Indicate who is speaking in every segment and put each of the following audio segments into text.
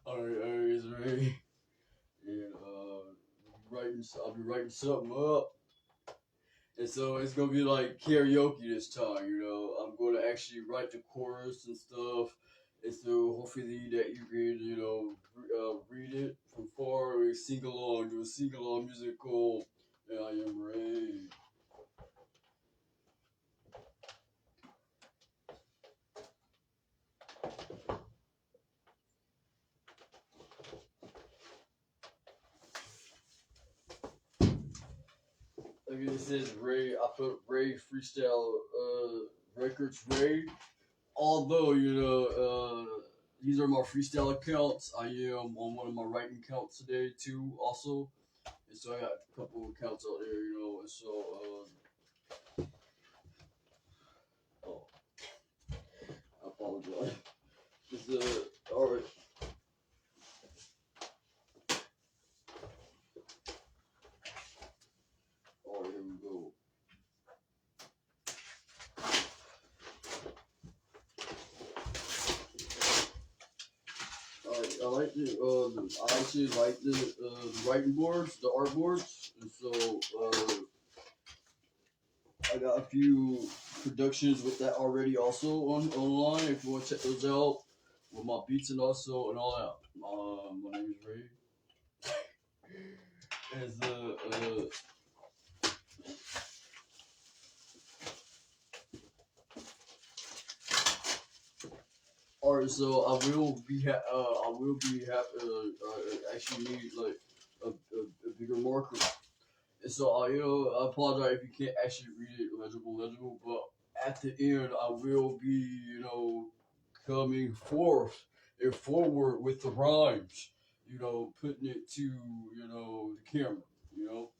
Speaker 1: Alright, it's Ray. And I'll be writing something up. And so it's gonna be like karaoke this time, you know. I'm gonna actually write the chorus and stuff. And so hopefully that you can, read it from far and sing along, do a sing along musical. And I am Ray. Like it says Ray, I put Ray Freestyle Records Ray. Although, these are my freestyle accounts. I am on one of my writing accounts today too, also. And so I got a couple of accounts out there, and so oh, I apologize. It's alright. Alright, here we go. Alright, I actually like the writing boards, the art boards, and so I got a few productions with that already also online. If you want to check those out, with my beats and also and all that. My name is Ray. As Alright, so I will be actually need like a bigger marker. And so I apologize if you can't actually read it legible, but at the end I will be, coming forth and forward with the rhymes, putting it to, the camera, you know.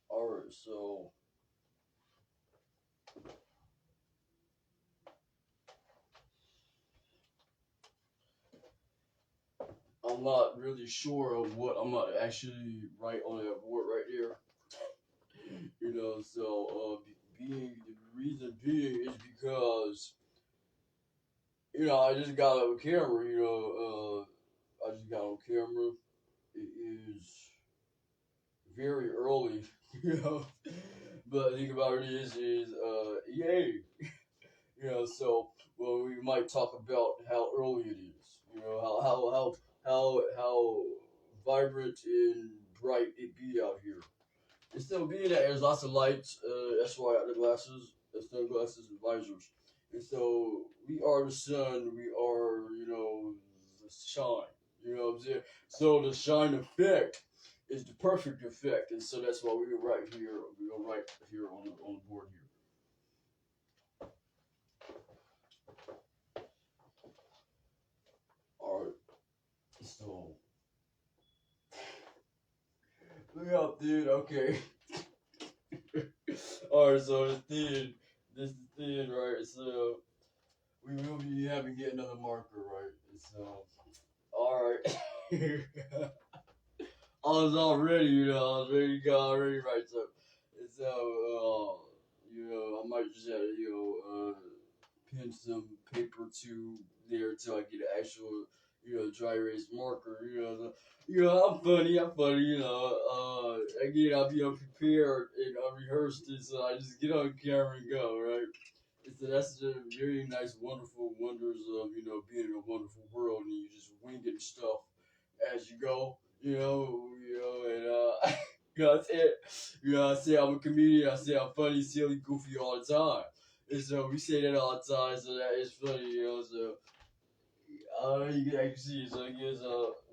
Speaker 1: Alright, so I'm not really sure of what I'm gonna actually write on that board right there. Being the reason being is because I just got on camera. I just got on camera. It is very early, you know. But the thing about it is yay, So well, we might talk about how early it is, how vibrant and bright it be out here. And still being that there's lots of lights, that's why the glasses, sunglasses and visors. And so we are the sun, we are, the shine. You know what I'm saying? So the shine effect is the perfect effect, and so that's why we're right here. We're right here on the board here. All right. So look up, dude. Okay. All right. So this is thin, right? So we will be having yet another marker, right? So all right. I was all ready, I was ready to go already, right? I might just have to, pin some paper to there till I get an actual, dry erase marker, I'm funny, again, I'll be unprepared and unrehearsed, and so I just get on camera and go, right? And so that's the very nice, wonderful wonders of, being in a wonderful world, and you just winging stuff as you go, and I say, I say I'm a comedian, I say I'm funny, silly, goofy all the time. And so we say that all the time, so that is funny, so you can see, so I guess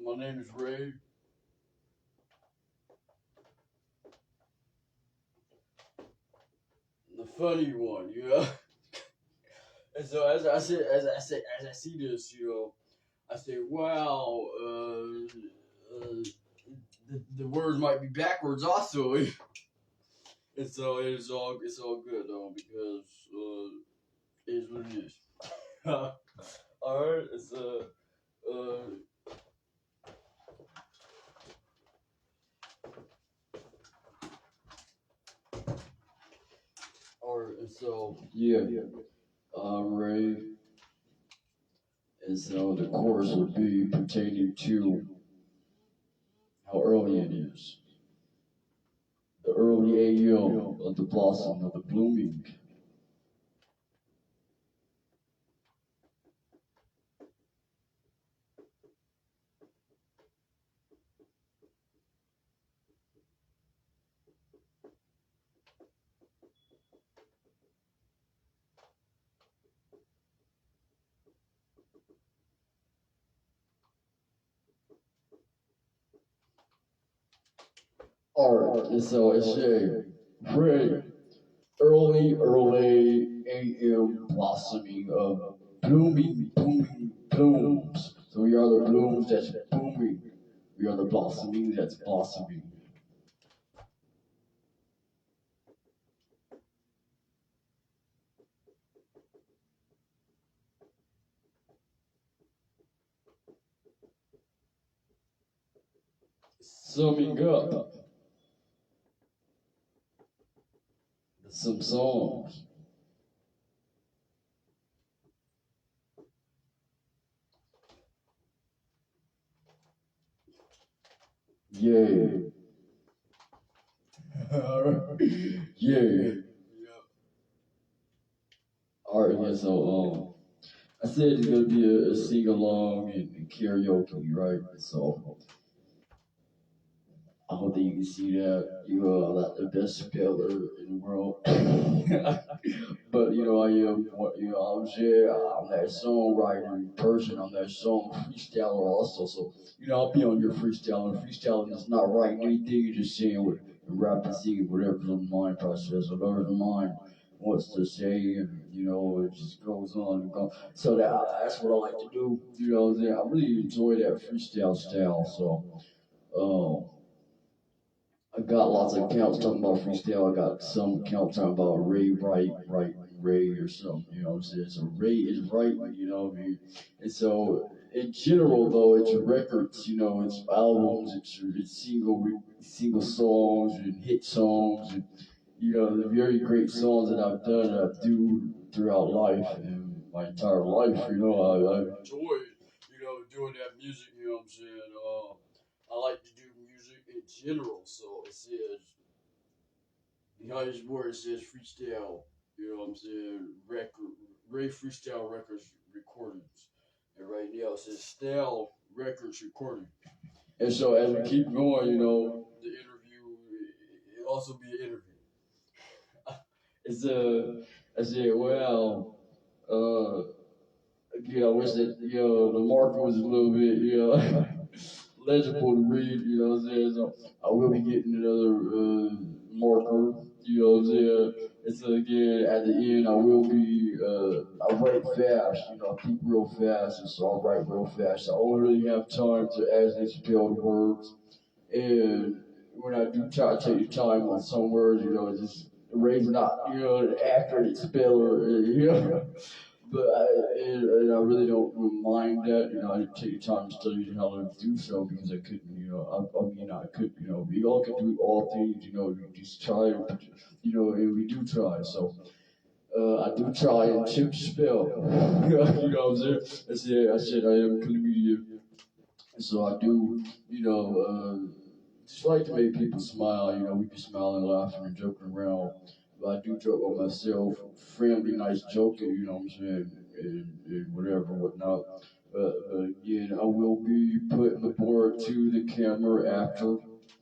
Speaker 1: my name is Ray. The funny one, And so as I see this, I say, wow, the words might be backwards also. And so it's all good though because it is what it is. All right, all right, and so yeah, Ray, and so the course would be pertaining to how early it is, the early AM of the blossom of the blooming. Art, and so it's a Ray, early AM blossoming of blooming blooms. So we are the blooms that's blooming. We are the blossoming that's blossoming. Summing up some songs. Yeah. Yeah. Alright, yeah, so I said it's gonna be a sing along and karaoke, right? So I hope that you can see that you are not the best speller in the world. But I am what I'm saying. I'm that songwriter person. I'm that song freestyler also. So I'll be on your freestyling. Freestyling is not writing anything. You're just saying what and rapping, singing whatever's on the mind process, whatever's on the mind wants to say, and it just goes on and goes. So that's what I like to do. I really enjoy that freestyle style. So. Um, I got lots of accounts talking about freestyle. I got some accounts talking about Ray right, Ray or something. You know what I'm saying? So Ray is right, you know what I mean? And so in general though, it's records, it's albums, it's single songs and hit songs and the very great songs that I've done and I do throughout life and my entire life, I enjoy, doing that music, you know what I'm saying? I like to do music general. So it says behind his word it says freestyle. You know what I'm saying? Record Ray Freestyle Records recordings. And right now it says Style Records recording. And so as we keep going, the interview it also be an interview. It's I said, well, uh I wish that the marker was a little bit legible to read. You know what I'm saying? So I will be getting another marker. You know what I'm saying? And so again, at the end, I will be I write fast. I think real fast, and so I write real fast. I don't really have time to actually spell the words. And when I do try to take the time on some words, just raise not an accurate speller. But and I really don't mind that. I didn't take the time to study how to do so because I couldn't. I couldn't. We all can do all things. You just try. And we do try. So I do try and check the spell. You know what I'm saying? I said I am comedian. So I do. Just like to make people smile. We be smiling, laughing, and joking around. But I do joke with myself, friendly, nice joking, what I'm saying, and whatever, whatnot. But again, I will be putting the board to the camera after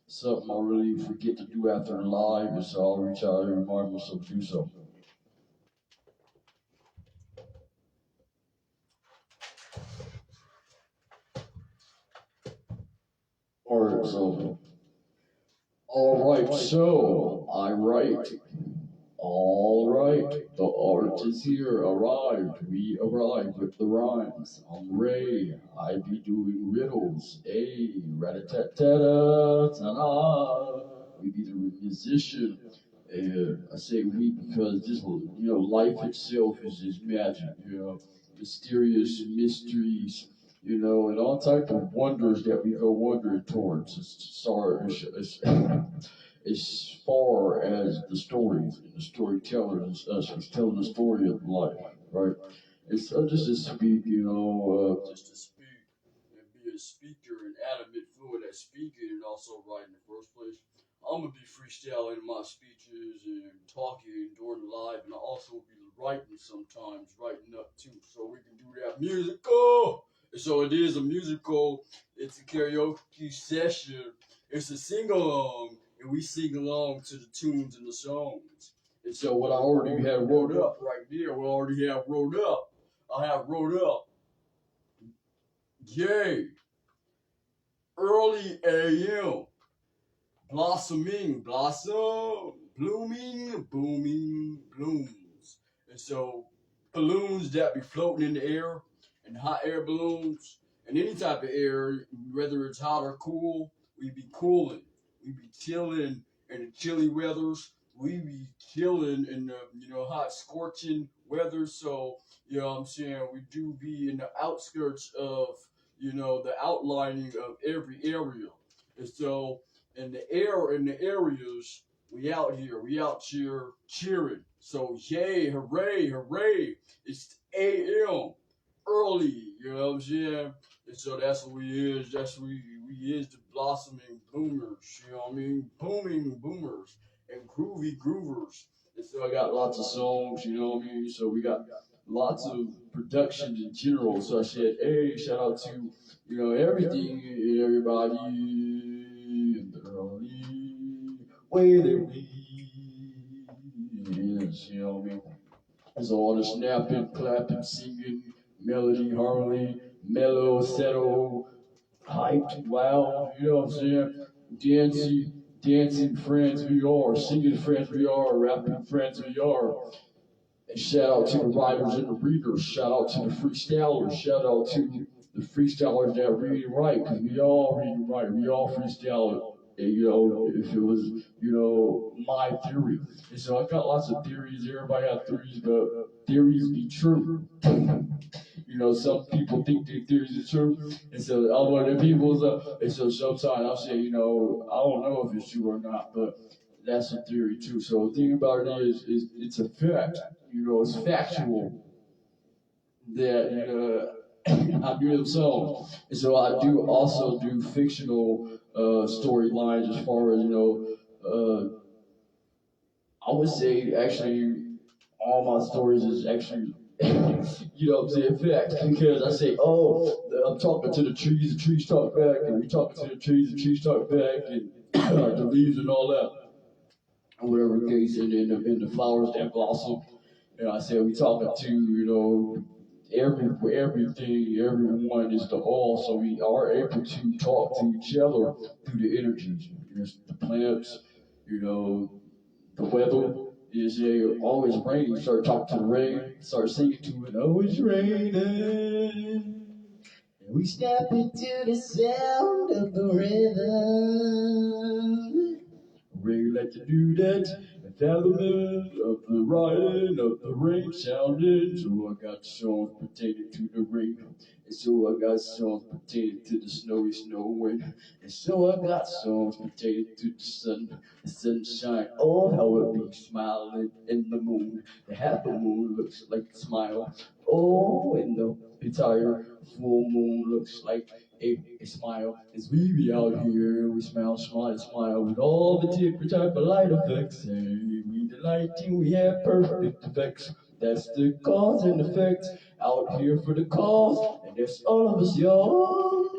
Speaker 1: something I really forget to do after the live, and so I'll reach out and remind myself to do so. Alright, so I write. All right, the art is here, arrived. We arrived with the rhymes. I'm Ray. I be doing riddles. Hey, rat-a-tat-ta-ta-ta. We be the musician. I say we because this, life itself is just magic. Mysterious mysteries. And all type of wonders that we go wondering towards. As far as the stories and the storytellers, us who's telling the story of life, right? It's just to speak, just to speak and be a speaker and adamant fluid at speaking and also writing in the first place. I'm gonna be freestyling my speeches and talking during the live, and I also be writing sometimes, writing up too, so we can do that musical. And so it is a musical. It's a karaoke session. It's a sing along, and we sing along to the tunes and the songs. And so what I already have wrote up right there, we already have wrote up. I have wrote up. Yay! Early AM. Blossoming, blossom, blooming, booming, blooms. And so balloons that be floating in the air, and hot air balloons, and any type of air, whether it's hot or cool, we be cooling. We be chilling in the chilly weathers. We be chilling in the hot scorching weather. So what I'm saying, we do be in the outskirts of the outlining of every area. And so in the air in the areas, we out here, cheering. So yay, hooray, hooray! It's AM early, you know what I'm saying? And so that's what we is. That's what we is the blossoming bloomers, you know what I mean? Booming boomers and groovy groovers. And so I got lots of songs, you know what I mean? So we got lots of productions in general. So I said, hey, shout out to, everything and everybody in the early way that we is, you know what I mean? So all the snapping, clapping, singing, melody, harmony, mellow, settle, hyped, loud, you know what I'm saying? Dancing friends we are, singing friends we are, rapping friends we are. And shout out to the writers and the readers, shout out to the freestylers, shout out to the freestylers that read and write, because we all read and write, we all freestyle. And, if it was, my theory. And so I got lots of theories, everybody has theories, but theories be true. Some people think their theories are true, and so I'm one of the people. And so sometimes I'll say, I don't know if it's true or not, but that's a theory too. So the thing about it is it's a fact. It's factual that I do them songs. And so I do also do fictional storylines as far as I would say actually all my stories is actually what I'm saying, facts because I say, oh, I'm talking to the trees talk back, and we talking to the trees talk back, and the leaves and all that, whatever the case, and then the flowers that blossom. And I said, we talking to, everything, everyone is the all, so we are able to talk to each other through the energies. The plants, you know, the weather is always raining. Start talking to the rain, start singing to it. Oh, it's raining. And we step into the sound of the rhythm. Rain like to do that. And element of the riding of the rain sounding. So I got songs pertaining to the rain. And so I got songs pertaining to the snowy snowing. And so I got songs pertaining to the sunshine. Oh, how it be smiling in the moon. The half the moon looks like a smile. Oh, and the entire full moon looks like a smile. As we be out here, we smile with all the different type of light effects. Hey, we delighting, we have perfect effects. That's the cause and effect. Out here for the cause, and that's all of us, y'all.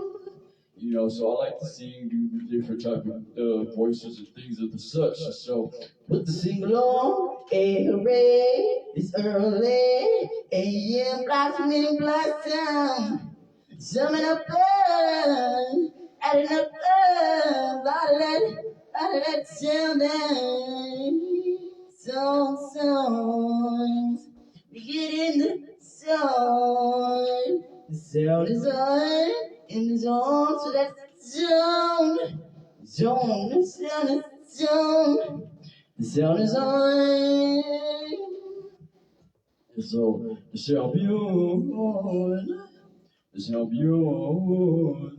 Speaker 1: So I like to sing, do different type of voices and things of the such. So put the sing along. Hey, hooray! It's early. AM blossoming blossom. Summing up, adding up, lot of that sounding. Songs. We get in the zone. The sound is on, in the zone, so that's zone. The sound is zone. The sound is on. So the shall be on. The shall be on.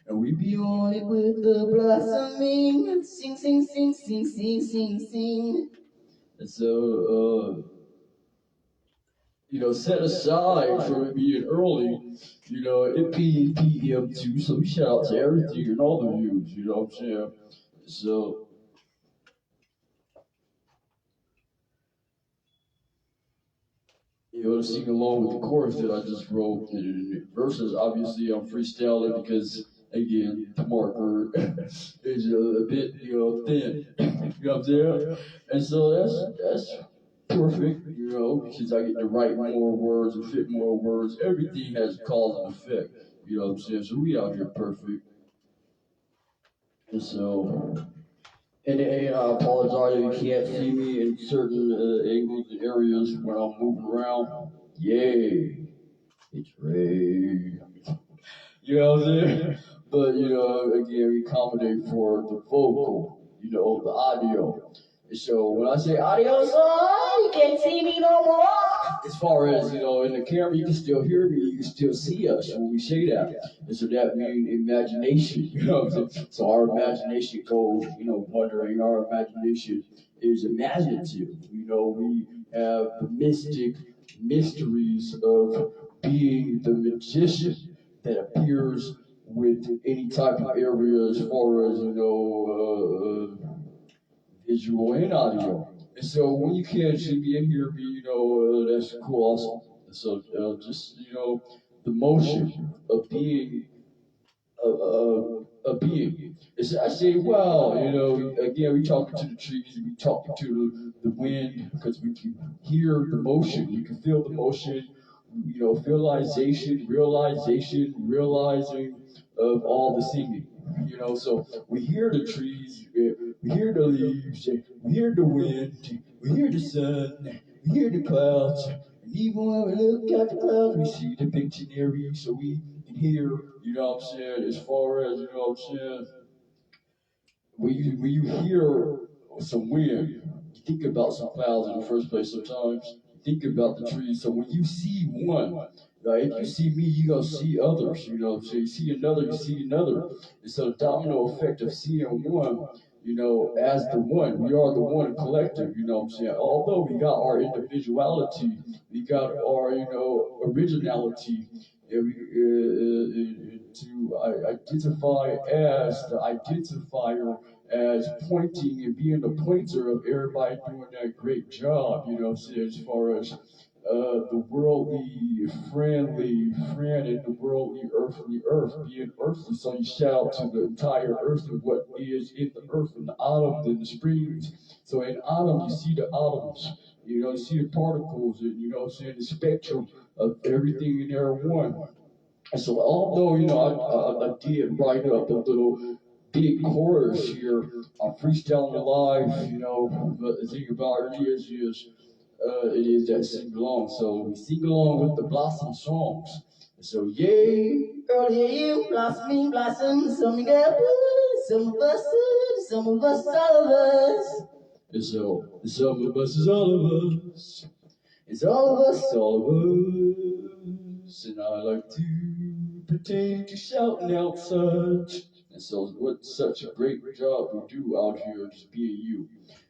Speaker 1: And we be on it with the blossoming. Sing, sing, sing, sing, sing, sing, sing. And so, set aside for being early, it be PM too, so we shout out to everything and all the views, you know what I'm saying? So, to sing along with the chorus that I just wrote, and verses, obviously I'm freestyling because, again, the marker is a bit, thin, you know what I'm saying? And so that's perfect, because I get to write more words and fit more words. Everything has a cause and effect, you know what I'm saying? So we out here perfect. And so, and I apologize if you can't see me in certain angles and areas when I'm moving around. Yay, it's Ray. You know what I'm saying? But, again, we accommodate for the vocal, the audio. So when I say audio song, you can't see me no more. As far as, in the camera, you can still hear me, you can still see us when we say that. And so that means imagination, you know what I'm saying? So our imagination goes, wondering, our imagination is imaginative. We have the mysteries of being the magician that appears with any type of area as far as, visual and audio. And so when you can't see me in here, that's cool also. And so just, the motion of being a being. I say, wow, again, we talking to the trees, we talking to the wind, because we can hear the motion, we can feel the motion, realizing of all the singing. So we hear the trees, we hear the leaves, we hear the wind, we hear the sun, we hear the clouds, and even when we look at the clouds, we see the Pictionary, so we can hear, what I'm saying, as far as, what I'm saying, when you hear some wind, you think about some clouds in the first place sometimes. You think about the trees. So when you see one, if you see me, you're going to see others. So you see another, you see another. And so the domino effect of seeing one, as the one, we are the one collective, what I'm saying. Although we got our individuality, we got our, originality, to identify as the identifier, as pointing and being the pointer of everybody doing that great job, you know what I'm saying, as far as the worldly friendly friend and the worldly earthly earth, being earthly. So you shout out to the entire earth and what is in the earth and the autumn and the springs. So in autumn, you see the atoms, you know, you see the particles, and you know what I'm saying, the spectrum of everything in there one. And so although, you know, I did write up a little big chorus here, I'm freestyling live, you know, but the thing about it it is that sing along. So we sing along with the Blossom songs. So yay, early you blossoming blossoms, some get some of us, all of us. And so some of us is all of us. It's all of us. And I like to pertain to shouting out such. And so what such a great job we do out here just being you.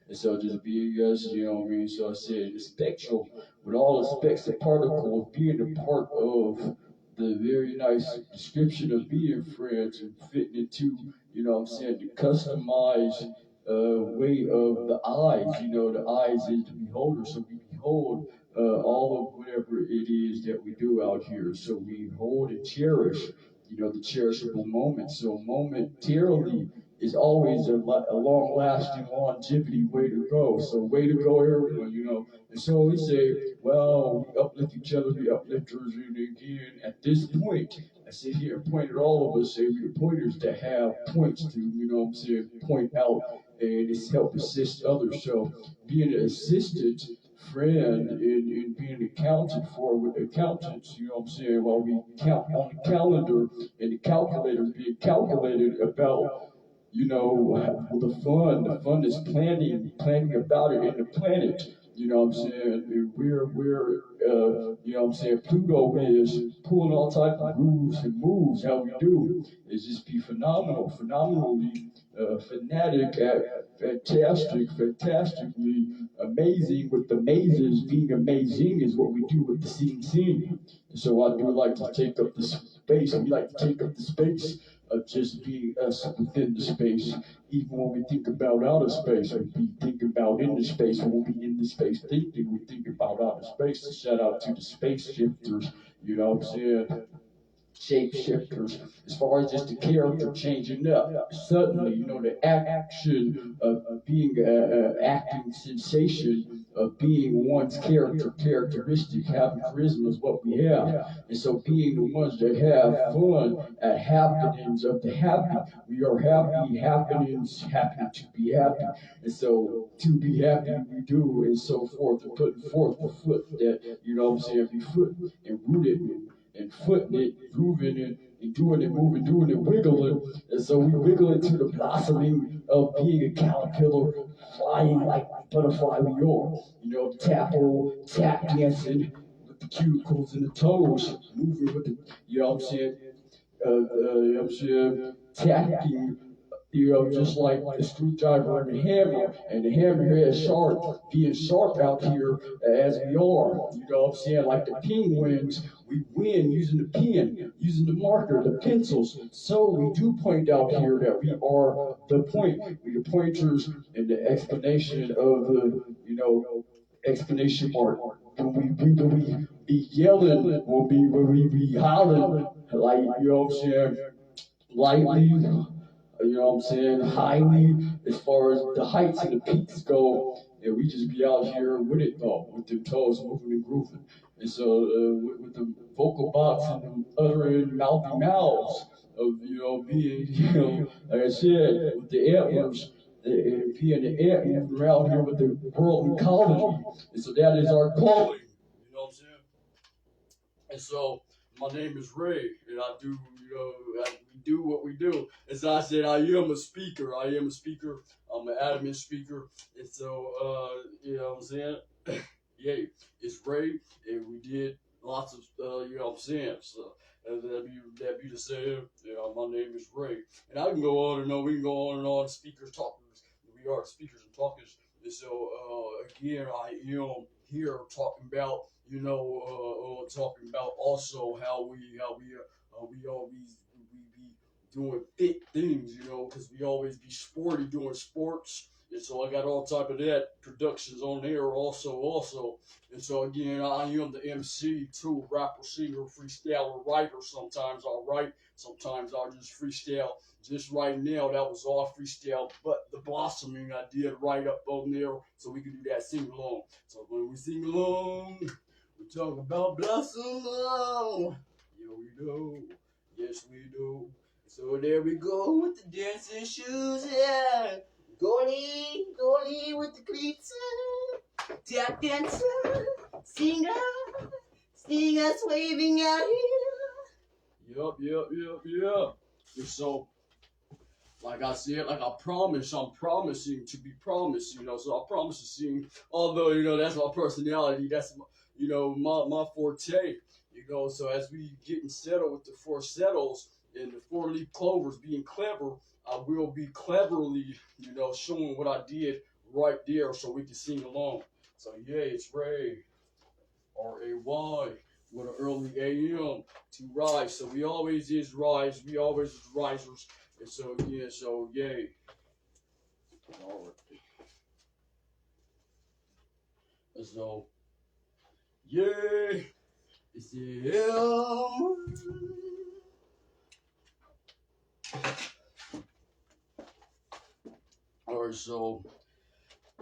Speaker 1: And so just being us, you know what I mean? So I said the spectrum with all the specks and particles being a part of the very nice description of being friends and fitting into, you know what I'm saying, the customized way of the eyes. You know, the eyes is the beholder, so we behold all of whatever it is that we do out here. So we hold and cherish, you know, the cherishable moments. So momentarily is always a long-lasting longevity way to go. So way to go, everyone, you know. And so we say, well, we uplift each other, we uplifters, and again, at this point, I sit here and point at all of us, say we're pointers that have points to, you know what I'm saying, point out and it's help assist others. So being an assistant friend and being accounted for with accountants, you know what I'm saying, while we count on the calendar and the calculator being calculated about, you know, the fun is planning about it in the planet. You know what I'm saying? And you know what I'm saying? Pluto is pulling all type of grooves and moves. How we do is just be phenomenally fanatic at fantastically amazing with the mazes. Being amazing is what we do with the scene. So I do like to take up the space. We like to take up the space of just being us within the space. Even when we think about outer space, we be thinking about in the space. When we be in the space thinking, we think about outer space. So shout out to the space shifters, you know what I'm saying? Shapeshifters, as far as just the character changing up. Suddenly, you know, the action of being an acting sensation of being one's characteristic, having charisma is what we have. And so being the ones that have fun at happenings of the happy, we are happy, happenings, happy to be happy. And so to be happy we do and so forth, and putting forth the foot that, you know what I'm saying, be foot and rooted and footing it, grooving it, and doing it, moving, doing it, wiggling. And so we wiggle into the blossoming of being a caterpillar, flying like butterfly we are. You know, tap dancing with the cuticles and the toes, moving with the, you know what I'm saying, you know what I'm saying, tapping, you know, just like the screwdriver and the hammerhead sharp, being sharp out here as we are, you know what I'm saying, like the penguins, we win using the pen, using the marker, the pencils. So we do point out here that we are the point, we the pointers and the explanation of the, you know, explanation mark. When we be yelling, when we be hollering, like, you know what I'm saying, lightly, you know what I'm saying, highly, as far as the heights and the peaks go, and we just be out here with it though, with them toes moving and grooving. And so with the vocal box and them uttering mouthy mouths of, you know, being, you know, like I said, with the antlers, and being the ant moving around here with the world ecology. And so that is our calling, you know what I'm saying? And so my name is Ray, and I do, you know, we do what we do. As I said, I am a speaker. I'm an adamant speaker. And so, you know what I'm saying? Yeah, it's Ray, and we did lots of, you know what I'm saying? So that'd be the same. You know, my name is Ray. And I can go on and on. We can go on and on. Speakers, talkers. We are speakers and talkers. And so, again, I am here talking about, you know, talking about also how we always doing fit things, you know, because we always be sporty doing sports. And so I got all type of that productions on there also. And so again, I am the MC too, rapper, singer, freestyler, writer. Sometimes I'll write, sometimes I'll just freestyle. Just right now, that was all freestyle, but the blossoming I did right up on there, so we can do that sing along. So when we sing along, we talk about blossom along. Yeah, we do. Yes, we do. So there we go with the dancing shoes. Yeah. Goalie with the cleats. Tap dancer, singer, waving out here. Yup. And so, like I said, like I promise, I'm promising to be promised, you know. So I promise to sing, although, you know, that's my personality, that's my, you know, my forte, you know. So as we getting settled with the four settles and the four leaf clovers being clever, I will be cleverly, you know, showing what I did right there so we can sing along. So yeah, it's Ray, R-A-Y, with an early AM to rise. So we always is rise, we always is risers. And so yeah, so yay. All right. And so yay. It's the Alright, so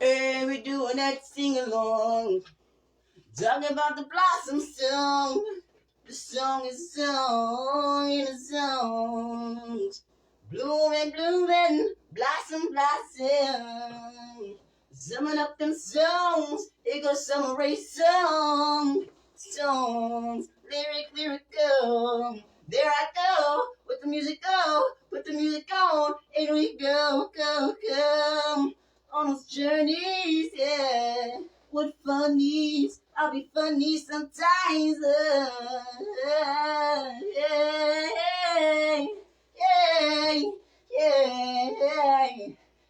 Speaker 1: hey, we doing that sing along. Talking about the Blossom song. The song is a song in a song. Blooming, blossom. Summing up them songs. It goes summer race songs. Lyrical. There I go with the music put the music on, and we go on those journeys, yeah. What fun is, I'll be funny sometimes, yeah.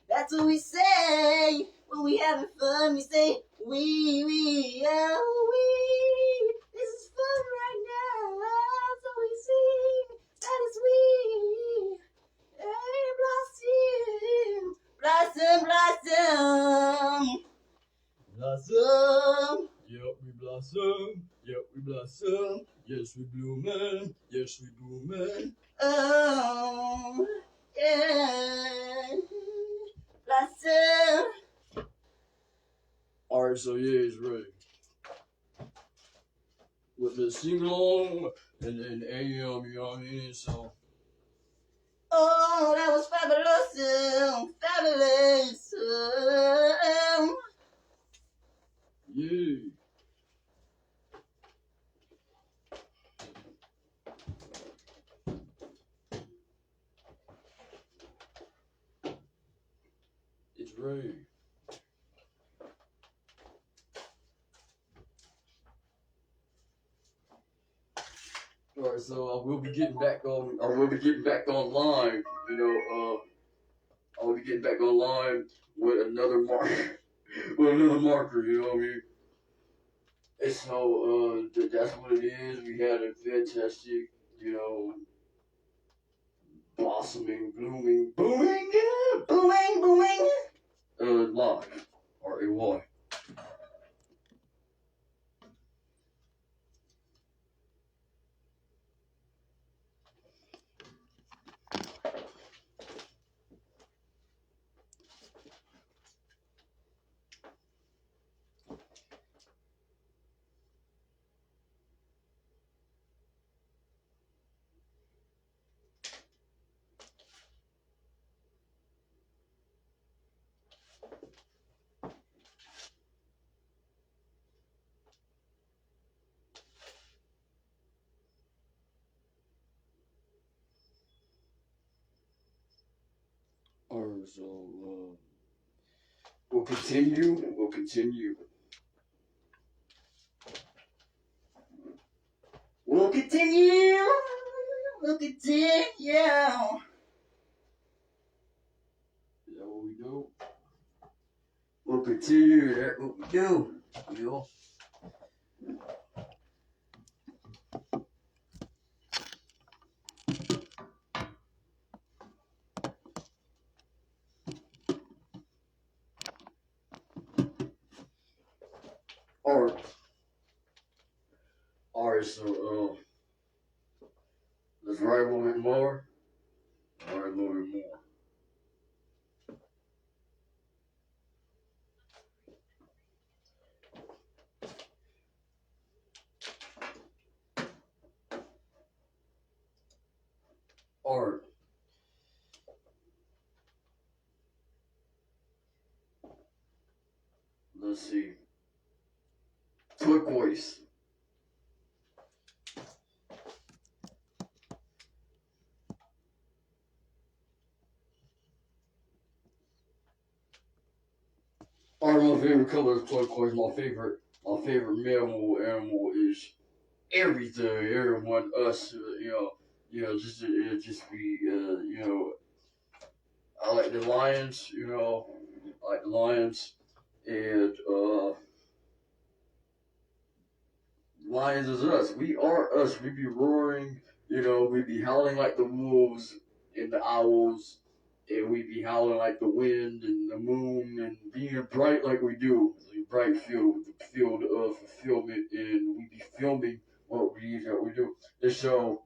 Speaker 1: That's what we say when we having fun. We say we. This is fun right now. So we sing. That is we. Hey, blossom. Yep, we blossom. Yes, we bloomin'. Oh, yeah. Blossom. Alright, so yeah, it's ready. With the sing along and AM, you know what I mean? So. Oh, that was fabulous. Yeah. It's Ray. Alright, so I will be getting back online, you know, I will be getting back online with another marker, you know what I mean? And so, that's what it is. We had a fantastic, you know, blossoming, booming, yeah, booming, live, R-A-Y. Alright, so, we'll continue. We'll continue. Is that what we do? We'll continue. That's what we do. You know? Alright, alright, so let's write a little bit more. Alright, a little bit more. Alright, let's see. Turquoise. Alright, my favorite color is turquoise. My favorite animal is everything. Everyone, us, just be, I like the lions. I like the lions, and lions is us. We are us. We be roaring. We be howling like the wolves and the owls, and we be howling like the wind and the moon, and being bright like we do. The bright field of fulfillment, and we be filming what we do. And so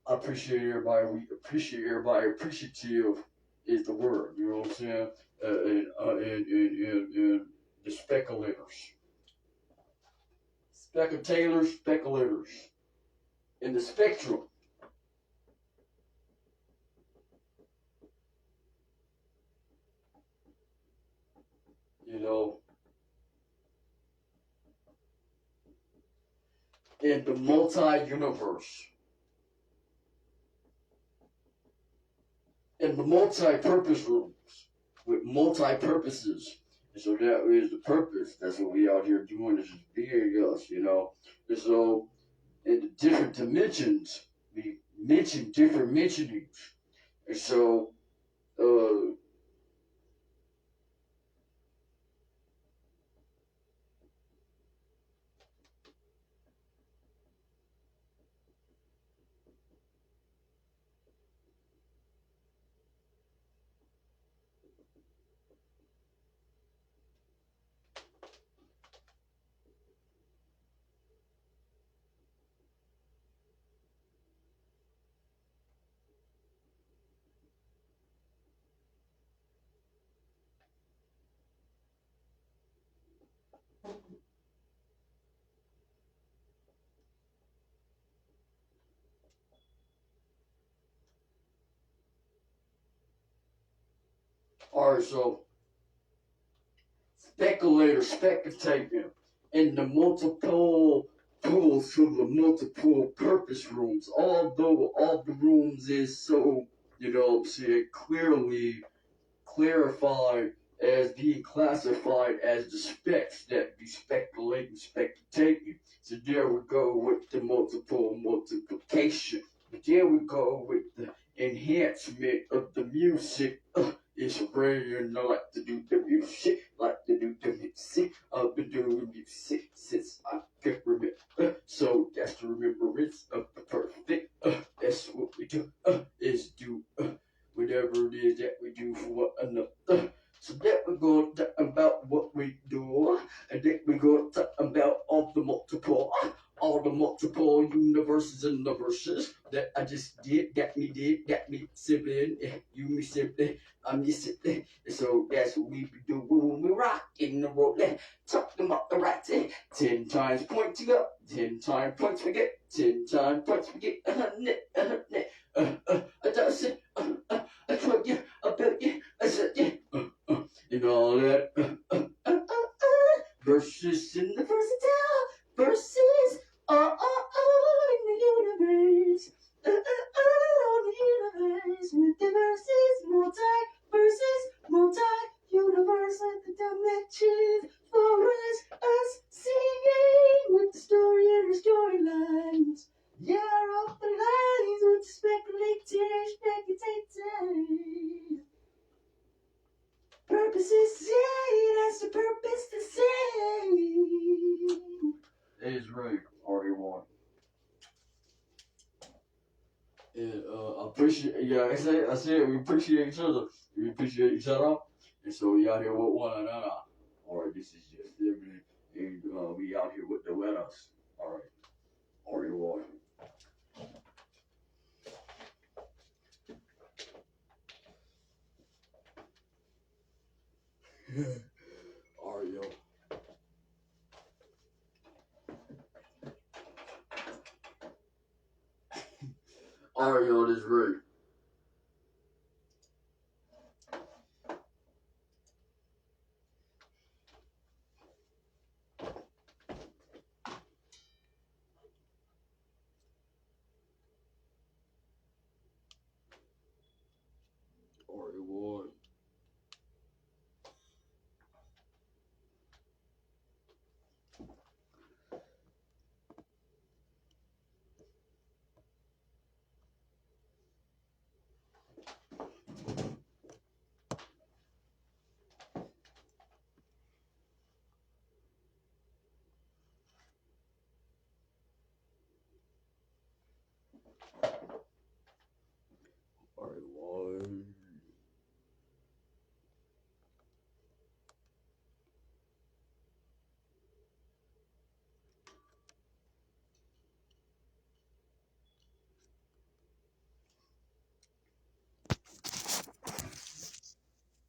Speaker 1: I appreciate everybody. We appreciate everybody. Appreciative is the word. You know what I'm saying? And the speculators, speculators in the spectrum. You know, in the multi-universe, in the multi-purpose rooms with multi-purposes. And so that is the purpose. That's what we out here doing, is just being us. And so in the different dimensions, we mention different mentionings. And so, uh, alright, so speculating, in the multiple tools to the multiple purpose rooms. Although all the rooms is so, say clearly clarified as being classified as the specs that be speculating, spectating. So there we go with the multiple multiplication. There we go with the enhancement of the music. It's rare, I like to do the music, like to do the music. I've been doing music since I can remember. So that's the remembrance of the perfect. That's what we do, is do whatever it is that we do for one another. So that we're going to talk about what we do, and then we're going to talk about all the multiple universes and universes that I just got me sibling, you me sibling, I'm your sibling. So that's what we be doing when we rock in the road, talking about the right thing. 10 times points you up, 10 times points we get, 10 times points we get, a dozen, I told you, I built you, I said you, and all that. Verses in the versatile, verses, in the universe, the universe, with the multi-universe, with the dimensions, for us singing, with the story and the storylines. Yeah, off the lines with speculating. Purposes, yeah, that's the purpose to say. That is right, RD1. And I appreciate, yeah, I said we appreciate each other. We appreciate each other. And so we out here with one another. Alright, this is just everything. and we out here with the winners. All right, Oreo water. Oreo. Oreo is great.